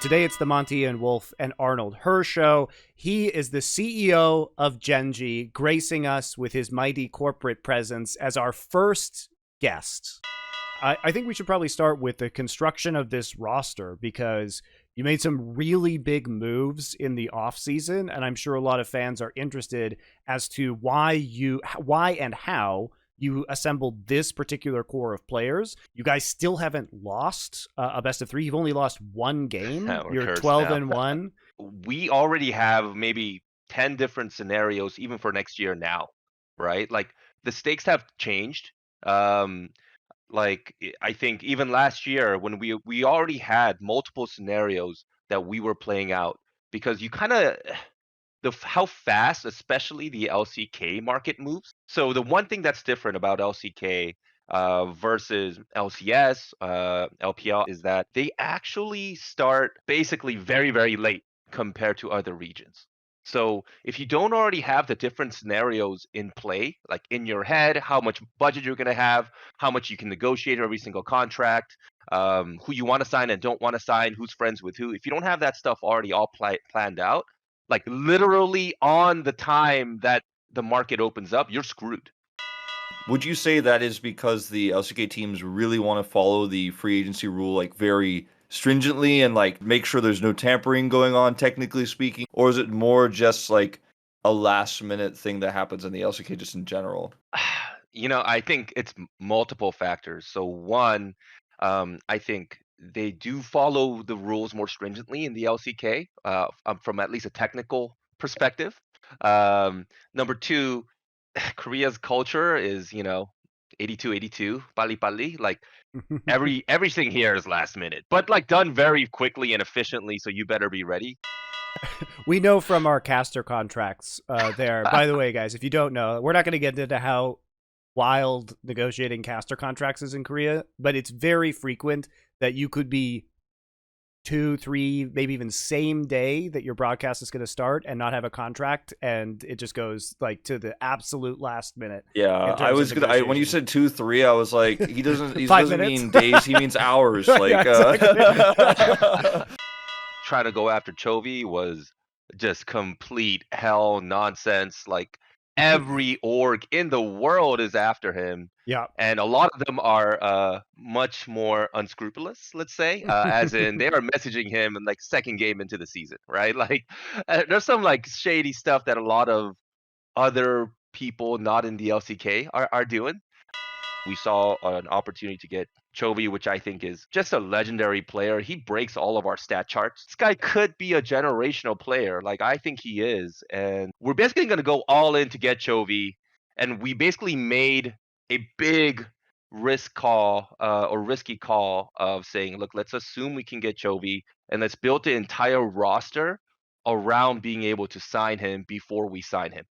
Today it's the Monte and Wolf and Arnold Herr show. He is the CEO of Gen.G, gracing us with his mighty corporate presence as our first guest. I think we should probably start with the construction of this roster because you made some really big moves in the offseason, and I'm sure a lot of fans are interested as to why and how you assembled this particular core of players. You guys still haven't lost a best of 3. You've only lost one game. You're 12-1. We already have maybe 10 different scenarios even for next year now, right? Like the stakes have changed. Like I think even last year when we already had multiple scenarios that we were playing out because you kind of how fast, especially the LCK market moves. So the one thing that's different about LCK versus LCS, LPL is that they actually start basically very, very late compared to other regions. So if you don't already have the different scenarios in play, like in your head, how much budget you're going to have, how much you can negotiate every single contract, who you want to sign and don't want to sign, who's friends with who, if you don't have that stuff already all planned out, like literally on the time that the market opens up, you're screwed. Would you say that is because the LCK teams really want to follow the free agency rule like very stringently and like make sure there's no tampering going on, technically speaking? Or is it more just like a last minute thing that happens in the LCK just in general? I think it's multiple factors. So one, I think they do follow the rules more stringently in the LCK from at least a technical perspective. Number two, Korea's culture is, 82, pali pali. Like everything here is last minute, but like done very quickly and efficiently. So you better be ready. We know from our caster contracts there. By the way, guys, if you don't know, we're not going to get into how wild negotiating caster contracts is in Korea, but it's very frequent that you could be 2, 3, maybe even same day that your broadcast is going to start and not have a contract, and it just goes like to the absolute last minute. Yeah, I was gonna. When you said 2, 3, I was like, he doesn't mean days, he means hours. Like, yeah, exactly. Trying to go after Chovy was just complete hell nonsense. Like every org in the world is after him. Yeah. And a lot of them are much more unscrupulous, let's say, as in they are messaging him in like second game into the season, right? Like there's some like shady stuff that a lot of other people not in the LCK are doing. We saw an opportunity to get Chovy, which I think is just a legendary player. He breaks all of our stat charts. This guy could be a generational player. Like, I think he is. And we're basically going to go all in to get Chovy. And we basically made a big risky call of saying, look, let's assume we can get Chovy and let's build the entire roster around being able to sign him before we sign him.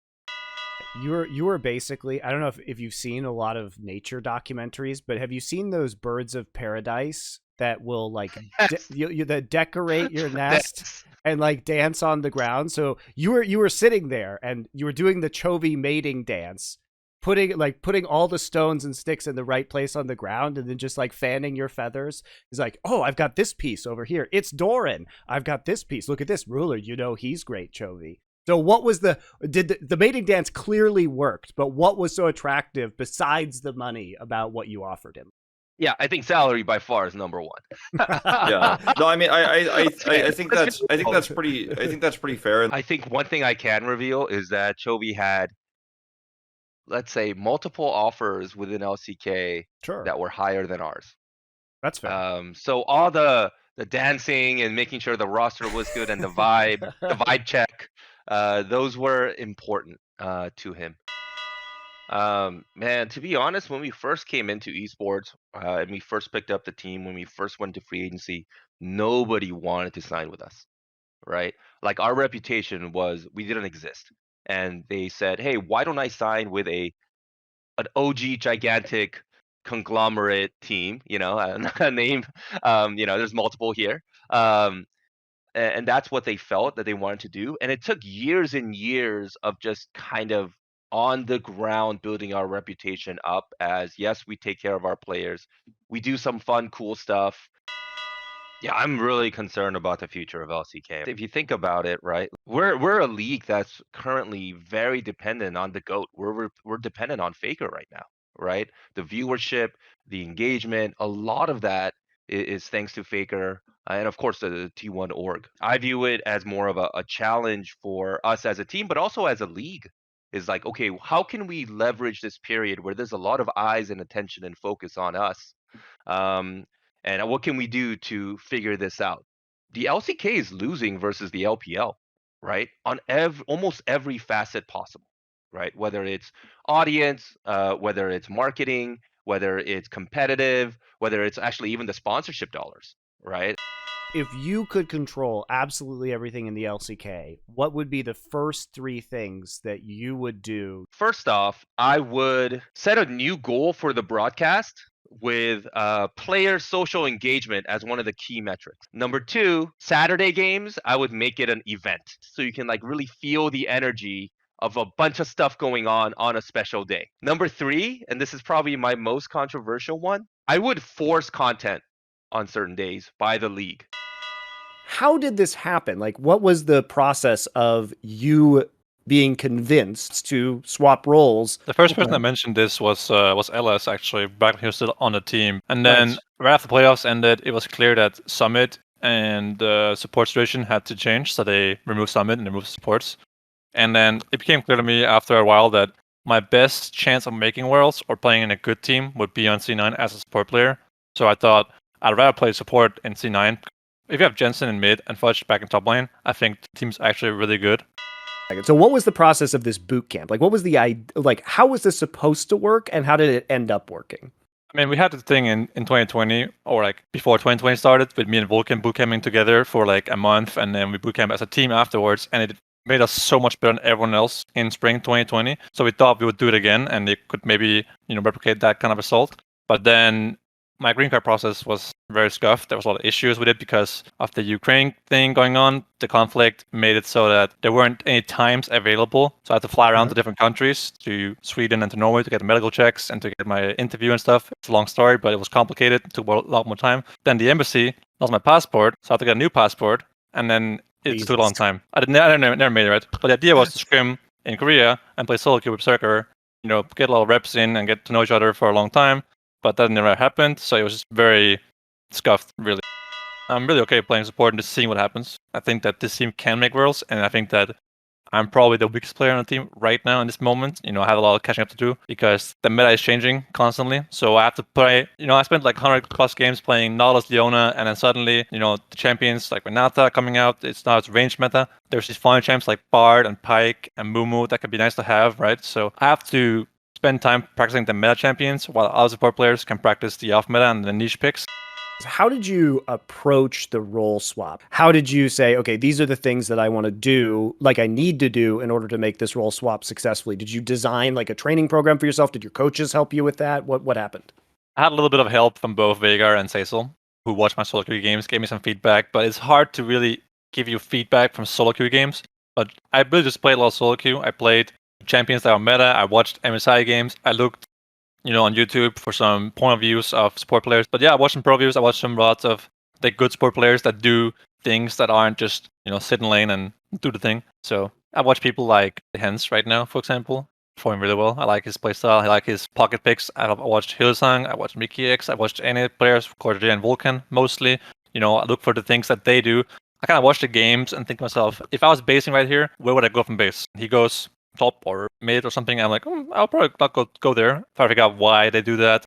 You were basically, I don't know if you've seen a lot of nature documentaries, but have you seen those birds of paradise that will like that decorate your nest and like dance on the ground? So you were sitting there and you were doing the Chovy mating dance, putting all the stones and sticks in the right place on the ground, and then just like fanning your feathers. He's like, oh, I've got this piece over here. It's Doran. I've got this piece. Look at this ruler. He's great, Chovy. So what was the mating dance clearly worked, but what was so attractive besides the money about what you offered him? Yeah, I think salary by far is number one. Yeah. No, I mean, I think that's pretty fair. I think one thing I can reveal is that Chovy had, let's say, multiple offers within LCK that were higher than ours. That's fair. So all the dancing and making sure the roster was good and the vibe check, those were important to him. Man, to be honest, when we first came into esports and we first picked up the team, when we first went to free agency, nobody wanted to sign with us, right? Like our reputation was we didn't exist. And they said, hey, why don't I sign with an OG gigantic conglomerate team, a name, there's multiple here. And that's what they felt that they wanted to do. And it took years and years of just kind of on the ground building our reputation up as, yes, we take care of our players. We do some fun, cool stuff. Yeah, I'm really concerned about the future of LCK. If you think about it, right, we're a league that's currently very dependent on the GOAT. We're dependent on Faker right now, right? The viewership, the engagement, a lot of that is thanks to Faker, and of course the T1 org. I view it as more of a challenge for us as a team, but also as a league. Is like, okay, how can we leverage this period where there's a lot of eyes and attention and focus on us? Um, and what can we do to figure this out? The LCK is losing versus the LPL, right? On almost every facet possible, right? Whether it's audience, whether it's marketing, whether it's competitive, whether it's actually even the sponsorship dollars, right? If you could control absolutely everything in the LCK, what would be the first 3 things that you would do? First off, I would set a new goal for the broadcast with player social engagement as one of the key metrics. Number 2, Saturday games, I would make it an event so you can like really feel the energy of a bunch of stuff going on a special day. Number 3, and this is probably my most controversial one, I would force content on certain days by the league. How did this happen? Like, what was the process of you being convinced to swap roles? The first person that mentioned this was LS, actually, back when he was still on the team. And then Right. right after the playoffs ended, it was clear that Summit and the support situation had to change, so they removed Summit and removed supports. And then it became clear to me after a while that my best chance of making Worlds or playing in a good team would be on C9 as a support player. So I thought I'd rather play support in C9. If you have Jensen in mid and Fudge back in top lane, I think the team's actually really good. So what was the process of this boot camp? Like, what was how was this supposed to work, and how did it end up working? I mean, we had the thing in 2020, or like before 2020 started, with me and Vulcan bootcamping together for like a month, and then we bootcamp as a team afterwards, and it made us so much better than everyone else in spring 2020. So we thought we would do it again, and it could maybe, replicate that kind of result. But then my green card process was very scuffed. There was a lot of issues with it because of the Ukraine thing going on. The conflict made it so that there weren't any times available. So I had to fly around to different countries, to Sweden and to Norway, to get medical checks and to get my interview and stuff. It's a long story, but it was complicated. It took a lot more time. Then the embassy lost my passport, so I had to get a new passport. And then it took a long time. I never made it, right? But the idea was to scrim in Korea and play solo queue with Berserker, get a lot of reps in and get to know each other for a long time. But that never happened, so it was just very scuffed, really. I'm really okay playing support and just seeing what happens. I think that this team can make Worlds, and I think that I'm probably the weakest player on the team right now in this moment. I have a lot of catching up to do because the meta is changing constantly. So I have to play, I spent like 100 plus games playing Nautilus, Leona, and then suddenly, the champions like Renata coming out, it's range meta. There's these fun champs like Bard and Pyke and Mumu that could be nice to have, right? So I have to spend time practicing the meta champions while other support players can practice the off meta and the niche picks. How did you approach the role swap? How did you say, okay, these are the things that I want to do, like I need to do in order to make this role swap successfully? Did you design like a training program for yourself? Did your coaches help you with that? What happened? I had a little bit of help from both Veigar and Cecil, who watched my solo queue games, gave me some feedback, but it's hard to really give you feedback from solo queue games. But I really just played a lot of solo queue. I played champions that are meta. I watched MSI games. I looked, on YouTube for some point of views of support players. But yeah, I watched some pro views. I watched some lots of the good support players that do things that aren't just, sit in lane and do the thing. So I watch people like Hens right now, for example, performing really well. I like his playstyle. I like his pocket picks. I watched Hylissang. I watched Mickey X. I watched any players, of course, J and Vulcan mostly. I look for the things that they do. I kind of watch the games and think to myself, if I was basing right here, where would I go from base? He goes top or mid or something. I'm like, I'll probably not go there. Try to figure out why they do that.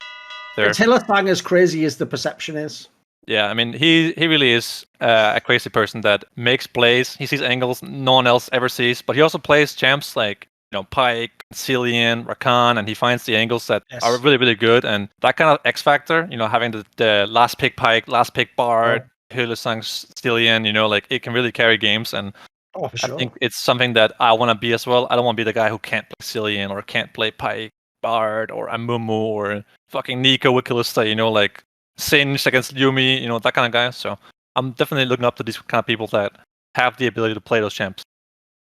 Is Hylissang as crazy as the perception is? Yeah, I mean, he really is a crazy person that makes plays. He sees angles no one else ever sees, but he also plays champs like, Pyke, Cillian, Rakan, and he finds the angles that are really, really good. And that kind of X factor, having the last pick Pyke, last pick Bard, Hylissang, Cillian, like it can really carry games. And for sure. I think it's something that I want to be as well. I don't want to be the guy who can't play Cillian or can't play Pyke, Bard, or Amumu, or fucking Nico with Kalista, like Singed against Yumi, that kind of guy. So I'm definitely looking up to these kind of people that have the ability to play those champs.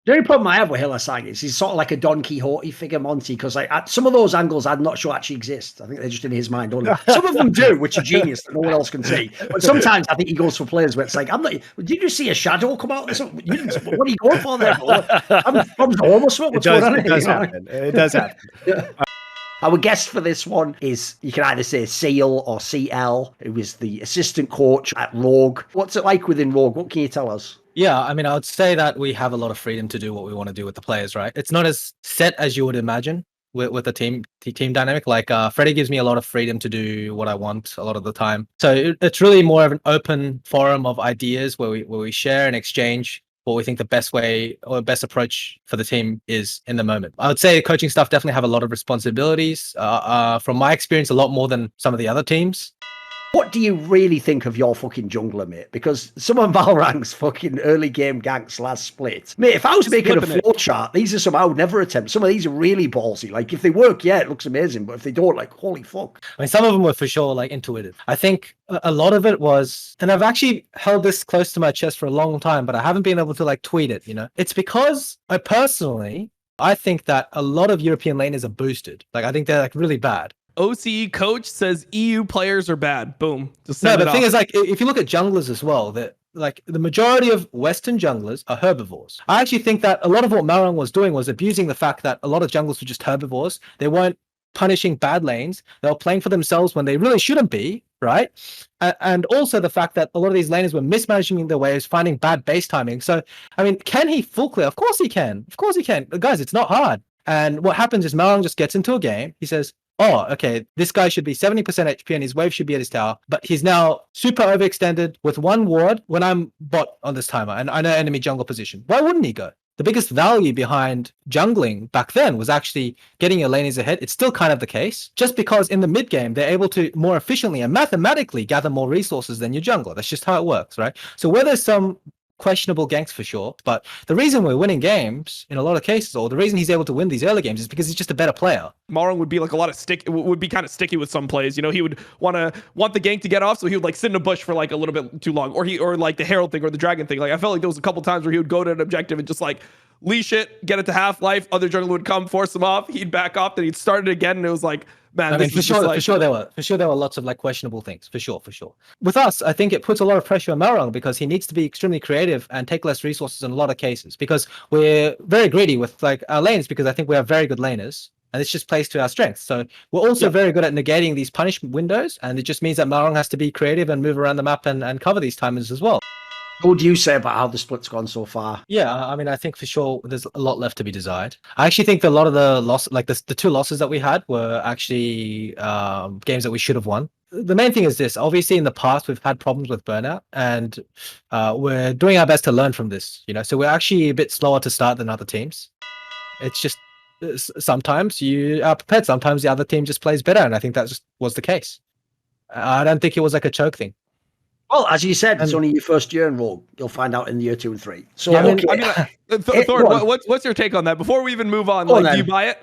The only problem I have with Hylissang is he's sort of like a Don Quixote figure, Monty, because like some of those angles I'm not sure actually exist. I think they're just in his mind only. Some of them do, which are genius that no one else can see. But sometimes I think he goes for players where it's like, did you just see a shadow come out? What are you going for there? I'm from the homeless. What's going on? It does happen. It does happen. Our guest for this one is, you can either say Seal or CL, who is the assistant coach at Rogue. What's it like within Rogue? What can you tell us? Yeah, I mean, I would say that we have a lot of freedom to do what we want to do with the players, right? It's not as set as you would imagine with the team dynamic. Like Freddie gives me a lot of freedom to do what I want a lot of the time. So it's really more of an open forum of ideas where we share and exchange what we think the best way or best approach for the team is in the moment. I would say coaching staff definitely have a lot of responsibilities. From my experience, a lot more than some of the other teams. What do you really think of your fucking jungler, mate? Because some of Valorang's fucking early game ganks last split. Mate, if I was making a flowchart, these are some I would never attempt. Some of these are really ballsy. Like, if they work, yeah, it looks amazing. But if they don't, like, holy fuck. I mean, some of them were for sure, like, intuitive. I think a lot of it was, and I've actually held this close to my chest for a long time, but I haven't been able to, like, tweet it, you know? It's because I think that a lot of European laners are boosted. Like, I think they're, like, really bad. OCE coach says EU players are bad. Boom. No, the thing is, like, if you look at junglers as well, that like the majority of Western junglers are herbivores. I actually think that a lot of what Malrang was doing was abusing the fact that a lot of junglers were just herbivores. They weren't punishing bad lanes. They were playing for themselves when they really shouldn't be, right? And also the fact that a lot of these laners were mismanaging their waves, finding bad base timing. So, I mean, can he full clear? Of course he can. Of course he can. Guys, it's not hard. And what happens is Malrang just gets into a game. He says, oh, okay, this guy should be 70% HP and his wave should be at his tower, but he's now super overextended with one ward when I'm bot on this timer and I know enemy jungle position. Why wouldn't he go? The biggest value behind jungling back then was actually getting your laners ahead. It's still kind of the case, just because in the mid game, they're able to more efficiently and mathematically gather more resources than your jungler. That's just how it works, right? So where there's some questionable ganks for sure, but the reason we're winning games in a lot of cases, or the reason he's able to win these early games, is because he's just a better player. Malrang would be like would be kind of sticky with some plays. You know, he would want the gank to get off, so he would like sit in a bush for like a little bit too long, or like the Herald thing or the Dragon thing. Like I felt like there was a couple times where he would go to an objective and just like leash it, get it to half-life, other jungler would come, force him off, he'd back off, then he'd start it again, and it was like, man, I mean, for sure there were lots of like questionable things, for sure. With us, I think it puts a lot of pressure on Malrang because he needs to be extremely creative and take less resources in a lot of cases, because we're very greedy with like our lanes, because I think we have very good laners. And this just plays to our strengths. So we're also very good at negating these punishment windows, and it just means that Malrang has to be creative and move around the map and cover these timers as well. What do you say about how the split's gone so far? Yeah, I mean, I think for sure there's a lot left to be desired. I actually think that a lot of the loss, like the two losses that we had, were actually games that we should have won. The main thing is this: obviously, in the past we've had problems with burnout, and we're doing our best to learn from this. You know, so we're actually a bit slower to start than other teams. It's just sometimes you are prepared. Sometimes the other team just plays better, and I think that just was the case. I don't think it was like a choke thing. Well, as you said, it's only your first year in Rogue. You'll find out in the year 2 and 3. So, yeah, okay. Thor, what's your take on that? Before we even move on, like, do you buy it?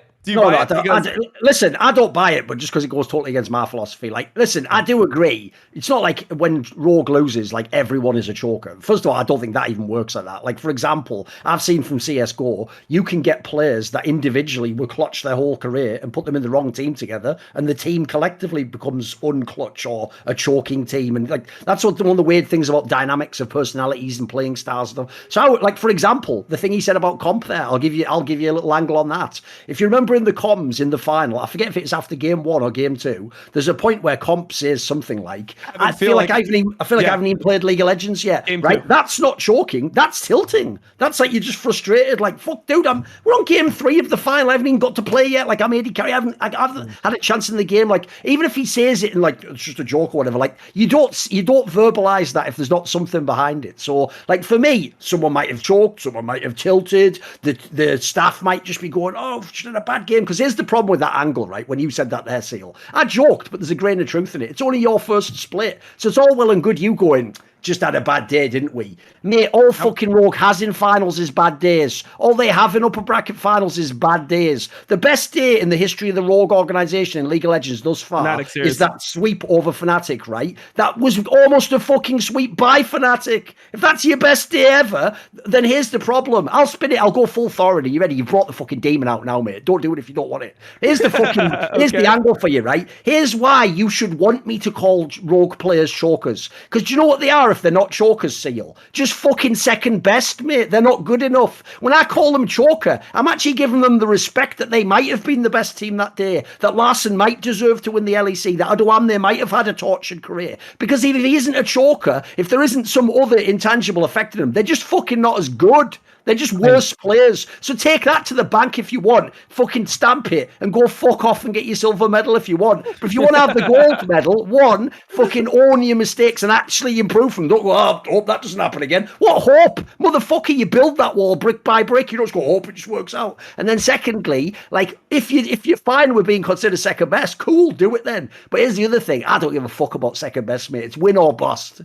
Listen, I don't buy it, but just because it goes totally against my philosophy. Like, listen, I do agree. It's not like when Rogue loses, like everyone is a choker. First of all, I don't think that even works like that. Like, for example, I've seen from CSGO, you can get players that individually will clutch their whole career and put them in the wrong team together, and the team collectively becomes unclutch or a choking team. And like that's one of the weird things about dynamics of personalities and playing styles and stuff. So, like for example, the thing he said about comp there, I'll give you a little angle on that. If you remember in the comms in the final, I forget if it's after game 1 or game 2, there's a point where comp says something like, I feel like I haven't even played League of Legends yet. Game right? 2. That's not choking, that's tilting. That's like you're just frustrated, like, fuck dude, we're on game 3 of the final, I haven't even got to play yet, like I'm AD carry, I haven't had a chance in the game. Like, even if he says it in like it's just a joke or whatever, like you don't verbalize that if there's not something behind it. So like for me, someone might have choked, someone might have tilted, the staff might just be going, oh, she's in a bad game. Because here's the problem with that angle, right? When you said that there, Seal, I joked, but there's a grain of truth in it. It's only your first split. So it's all well and good you going, just had a bad day, didn't we? Mate, all fucking Rogue has in finals is bad days. All they have in upper bracket finals is bad days. The best day in the history of the Rogue organization in League of Legends thus far Fnatic series. is that sweep over Fnatic, right? That was almost a fucking sweep by Fnatic. If that's your best day ever, then here's the problem. I'll spin it. I'll go full authority. You ready? You've brought the fucking demon out now, mate. Don't do it if you don't want it. Here's the fucking, here's the angle for you, right? Here's why you should want me to call Rogue players chokers. Because do you know what they are if they're not chokers, Seal? Just fucking second best, mate. They're not good enough. When I call them choker, I'm actually giving them the respect that they might have been the best team that day, that Larson might deserve to win the LEC, that Adoam they might have had a tortured career. Because if he isn't a choker, if there isn't some other intangible affecting them, they're just fucking not as good. They're just worse players. So take that to the bank if you want. Fucking stamp it and go fuck off and get your silver medal if you want. But if you want to have the gold medal, one, fucking own your mistakes and actually improve them. Don't go, oh, hope that doesn't happen again. What hope? Motherfucker, you build that wall brick by brick. You don't just go, hope it just works out. And then secondly, like, if you're fine with being considered second best, cool, do it then. But here's the other thing. I don't give a fuck about second best, mate. It's win or bust.